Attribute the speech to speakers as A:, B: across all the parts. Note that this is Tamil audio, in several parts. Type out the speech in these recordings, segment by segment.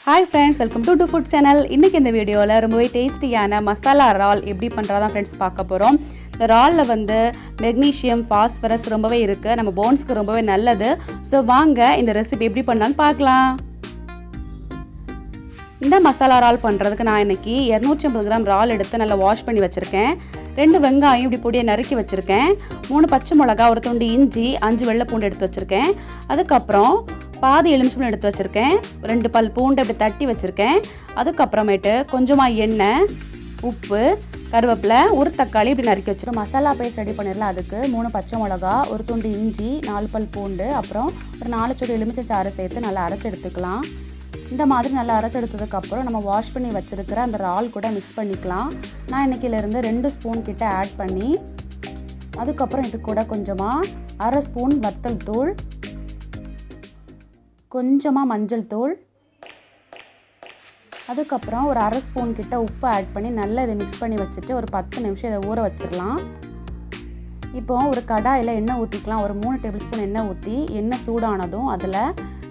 A: Hi friends, welcome to Do Food channel. இன்னைக்கு இந்த வீடியோல ரொம்பவே டேஸ்டியான மசாலா இறால் எப்படி பண்றதா फ्रेंड्स பார்க்க போறோம். இந்த இறால்ல வந்து magnesium, phosphorus ரொம்பவே இருக்கு. நம்ம போன்ஸ்க்கு ரொம்பவே நல்லது. சோ வாங்க இந்த ரெசிபி எப்படி பண்ணலாம்னு பார்க்கலாம். இந்த மசாலா இறால் பண்றதுக்கு நான் இன்னைக்கு 250 கிராம் இறால் எடுத்து நல்லா வாஷ் பண்ணி வச்சிருக்கேன். 2 வெங்காயம் இப்படி பொடியா நறுக்கி வச்சிருக்கேன். 3 பச்சை மிளகாய், ஒரு துண்டு இஞ்சி, 5 வெள்ளை பூண்டு எடுத்து வச்சிருக்கேன். அதுக்கு அப்புறம் பாதி எலுமிச்சம்பழம் எடுத்து வச்சிருக்கேன். 2 பல் பூண்டு அப்படி தட்டி வச்சிருக்கேன். அதுக்கு அப்புறமேட்டு கொஞ்சமா எண்ணெய், உப்பு, கருவேப்பிலை, ஒரு தக்காளி இப்படி நறுக்கி வச்சிருக்கேன். மசாலா பேஸ்ட் ரெடி பண்ணிடலாம். அதுக்கு 3 பச்சை மிளகாய், ஒரு துண்டு இஞ்சி, 4 பல் பூண்டு, அப்புறம் ஒரு 4 சொட்டு எலுமிச்சை சாறு சேர்த்து நல்லா அரைச்சு எடுத்துக்கலாம். இந்த மாதிரி நல்லா அரைச்சு எடுத்ததுக்கு அப்புறம் நம்ம வாஷ் பண்ணி வச்சிருக்கிற அந்த இறால் கூட மிக்ஸ் பண்ணிக்கலாம். நான் இன்னைக்கிலிருந்து 2 ஸ்பூன் கிட்ட ஆட் பண்ணி, அதுக்கப்புறம் இது கூட கொஞ்சமாக 1/2 ஸ்பூன் வத்தல் தூள், கொஞ்சமாக மஞ்சள் தூள், அதுக்கப்புறம் ஒரு 1/2 ஸ்பூன் கிட்ட உப்பு ஆட் பண்ணி நல்லா இதை மிக்ஸ் பண்ணி வச்சுட்டு ஒரு 10 நிமிஷம் இதை ஊற வச்சிடலாம். இப்போ ஒரு கடாயில் எண்ணெய் ஊற்றிக்கலாம். ஒரு 3 டேபிள் ஸ்பூன் எண்ணெய் ஊற்றி, எண்ணெய் சூடானதும் அதில்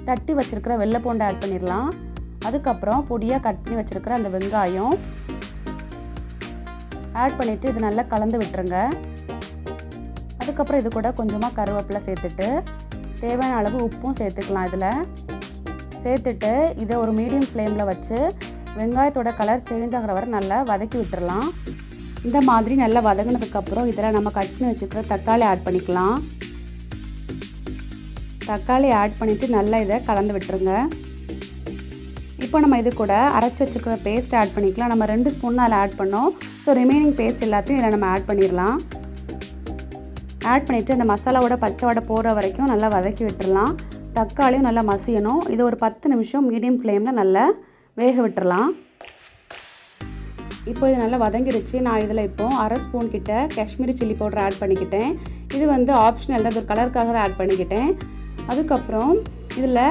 A: தட்டி வச்சுருக்கிற வெள்ளை பூண்டு ஆட் பண்ணிடலாம். அதுக்கப்புறம் பொடியாக கட் பண்ணி வச்சுருக்கிற அந்த வெங்காயம் ஆட் பண்ணிவிட்டு இது நல்லா கலந்து விட்டுருங்க. அதுக்கப்புறம் இது கூட கொஞ்சமாக கருவேப்பிலை சேர்த்துட்டு தேவையான அளவு உப்பும் சேர்த்துக்கலாம். இதில் சேர்த்துட்டு இதை ஒரு மீடியம் ஃப்ளேமில் வச்சு வெங்காயத்தோட கலர் சேஞ்ச் ஆகிற வரை நல்லா வதக்கி விட்டுறலாம். இந்த மாதிரி நல்லா வதங்கினதுக்கப்புறம் இதில் நம்ம கட் பண்ணி வச்சுருக்கிற தக்காளி ஆட் பண்ணிக்கலாம். தக்காளி ஆட் பண்ணிவிட்டு நல்லா இதை கலந்து விட்டுருங்க. இப்போ நம்ம இது கூட அரைச்சி வச்சுருக்கிற பேஸ்ட் ஆட் பண்ணிக்கலாம். நம்ம 2 ஸ்பூன் தான் அதில் ஆட் பண்ணோம். ஸோ ரிமைனிங் பேஸ்ட் எல்லாத்தையும் இதில் நம்ம ஆட் பண்ணிடலாம். ஆட் பண்ணிவிட்டு இந்த மசாலாவோட பச்சை வடை போகிற வரைக்கும் நல்லா வதக்கி விட்டுடலாம். தக்காளியும் நல்லா மசியணும். இது ஒரு 10 நிமிஷம் மீடியம் ஃப்ளேமில் நல்லா வேக விட்டுறலாம். இப்போ இது நல்லா வதங்கிருச்சு. நான் இதில் இப்போ 1/2 ஸ்பூன் கிட்ட காஷ்மீரி சில்லி பவுடர் ஆட் பண்ணிக்கிட்டேன். இது வந்து ஆப்ஷனல் தான், இது ஒரு கலருக்காக தான் ஆட் பண்ணிக்கிட்டேன். அதுக்கப்புறம் இதில்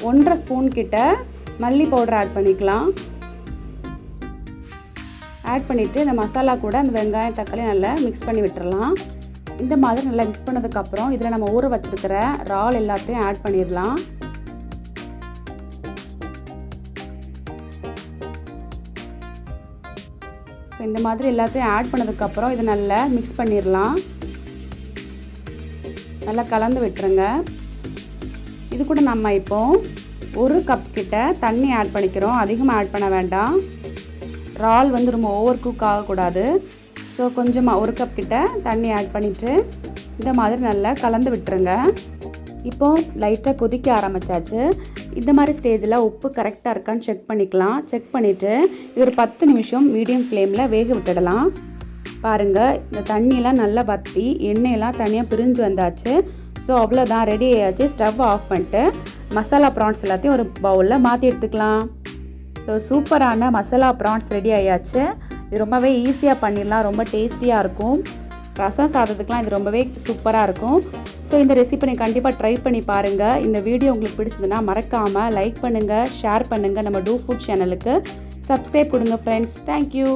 A: 1/2 ஸ்பூன் கிட்ட மல்லி பவுடர் ஆட் பண்ணிக்கலாம். ஆட் பண்ணிவிட்டு இந்த மசாலா கூட அந்த வெங்காயம் தக்காளி நல்லா மிக்ஸ் பண்ணி விட்டுறலாம். இந்த மாதிரி நல்லா மிக்ஸ் பண்ணதுக்கப்புறம் இதில் நம்ம ஊற வச்சுருக்கிற இறால் எல்லாத்தையும் ஆட் பண்ணிடலாம். ஸோ இந்த மாதிரி எல்லாத்தையும் ஆட் பண்ணதுக்கப்புறம் இதை நல்லா மிக்ஸ் பண்ணிடலாம். நல்லா கலந்து விட்டுருங்க. இது கூட நம்ம இப்போது 1 கப் கிட்ட தண்ணி ஆட் பண்ணிக்கிறோம். அதிகமாக ஆட் பண்ண வேண்டாம். இறால் வந்து ரொம்ப ஓவர் குக் ஆகக்கூடாது. ஸோ கொஞ்சமாக 1 கப் கிட்ட தண்ணி ஆட் பண்ணிவிட்டு இந்த மாதிரி நல்லா கலந்து விட்டுருங்க. இப்போது லைட்டாக கொதிக்க ஆரம்பித்தாச்சு. இந்த மாதிரி ஸ்டேஜில் உப்பு கரெக்டாக இருக்கான்னு செக் பண்ணிக்கலாம். செக் பண்ணிவிட்டு இது ஒரு 10 நிமிஷம் மீடியம் ஃப்ளேமில் வேக விட்டுடலாம். பாருங்கள், இந்த தண்ணியெலாம் நல்லா வற்றி எண்ணெயெல்லாம் தனியாக பிரிஞ்சு வந்தாச்சு. ஸோ அவ்வளோதான், ரெடி ஆயாச்சு. ஸ்டவ் ஆஃப் பண்ணிட்டு மசாலா ப்ரான்ஸ் எல்லாத்தையும் ஒரு பவுலில் மாற்றி எடுத்துக்கலாம். ஸோ சூப்பரான மசாலா ப்ரான்ஸ் ரெடி ஆயாச்சு. இது ரொம்பவே ஈஸியாக பண்ணிடலாம். ரொம்ப டேஸ்டியாக இருக்கும். ரசம் சாதத்துக்குலாம் இது ரொம்பவே சூப்பராக இருக்கும். ஸோ இந்த ரெசிபி நீங்கள் கண்டிப்பாக ட்ரை பண்ணி பாருங்கள். இந்த வீடியோ உங்களுக்கு பிடிச்சதுன்னா மறக்காமல் லைக் பண்ணுங்கள், ஷேர் பண்ணுங்கள். நம்ம டூ ஃபுட் சேனலுக்கு சப்ஸ்கிரைப் கொடுங்க ஃப்ரெண்ட்ஸ். தேங்க்யூ.